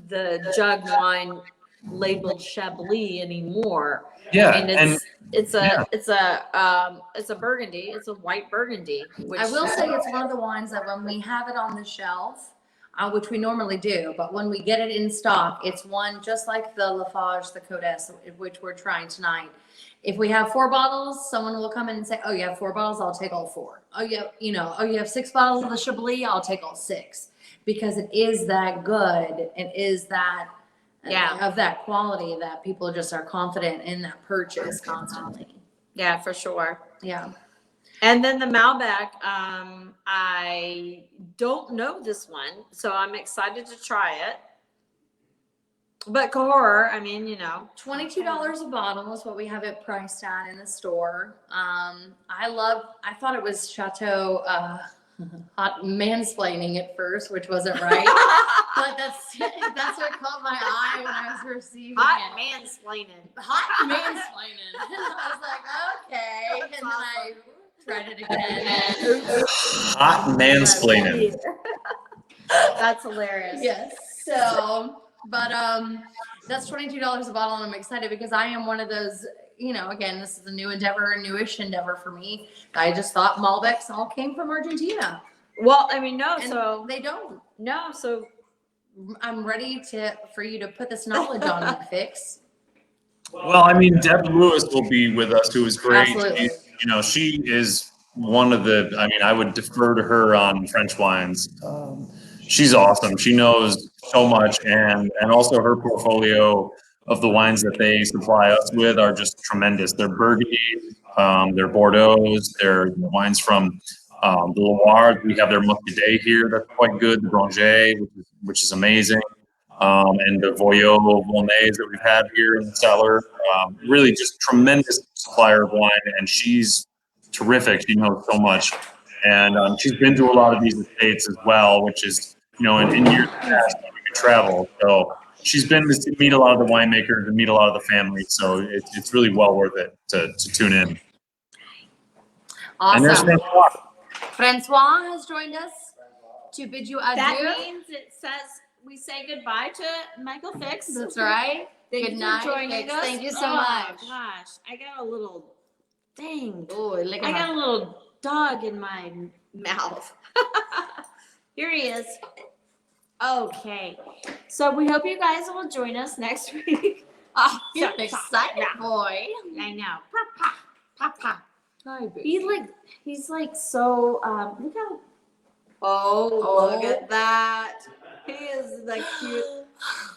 the jug wine labeled Chablis anymore. Yeah, I mean, it's yeah. a Burgundy, it's a white Burgundy. Which I will say it's one of the wines that when we have it on the shelf, which we normally do, but when we get it in stock, it's one just like the Lafage, the COSTERA, which we're trying tonight. If we have 4 bottles, someone will come in and say, "Oh, you have 4 bottles? I'll take all 4." Oh, you have 6 bottles of the Chablis? I'll take all 6, because it is that good. It is that of that quality that people just are confident in that purchase constantly. Yeah, for sure. Yeah. And then the Malbec, I don't know this one, so I'm excited to try it. But Cahors, I mean, $22 a bottle is what we have it priced at in the store. I thought it was Chateau hot mansplaining at first, which wasn't right. But that's what caught my eye when I was receiving hot it. mansplaining. Hot mansplaining. I was like, okay. That's and then I awesome. tried it again. Hot mansplaining. That's hilarious. Yes. So, but that's $22 a bottle, and I'm excited because I am one of those. Again, this is a newish endeavor for me. I just thought Malbecs all came from Argentina. Well, I mean, no, And so they don't. no, so I'm ready for you to put this knowledge on me, Fix. Well, I mean, Deb Lewis will be with us, who is great. Absolutely. She is one of I would defer to her on French wines. She's awesome. She knows so much, and also her portfolio of the wines that they supply us with are just tremendous. They're Burgundy, they're Bordeaux, they're wines from the Loire. We have their Muscadet here that's quite good, the Branger, which is amazing, and the Voyaux Volnais that we've had here in the cellar. Really just tremendous supplier of wine, and she's terrific. She knows so much. And she's been to a lot of these estates as well, which is, in years past, we could travel. So she's been to meet a lot of the winemakers and meet a lot of the families. So it's really well worth it to tune in. Awesome. And there's Francois. Francois has joined us to bid you adieu. that means it says we say goodbye to Michael Fix. That's right. Thank Good you night, for joining Fix. us. Thank you so Oh, much. Gosh, I got a little dang. Oh, look I at got my a little dog in my mouth. Here he is. Okay. So we hope you guys will join us next week. Oh, You're an excited boy. I know. Papa. Papa. Hi, baby. He's like so look how Oh, look at that. He is the cute.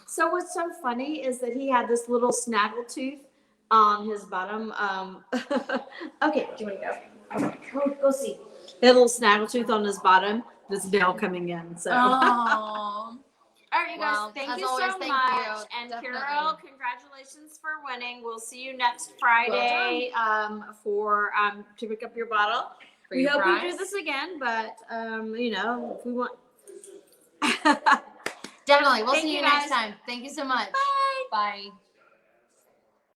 So what's so funny is that he had this little snaggle tooth on his bottom. Okay, do you want to go? Okay, go see. He had a little snaggle tooth on his bottom that's now coming in. So. Oh. All right, you guys, Well, thank as you always, so thank much. you. And Definitely. Carol, congratulations for winning. We'll see you next Friday for to pick up your bottle. For We your hope prize. we do this again, but you know, if we want. Definitely. We'll Thank see you you next guys. time. Thank you so much. Bye. Bye.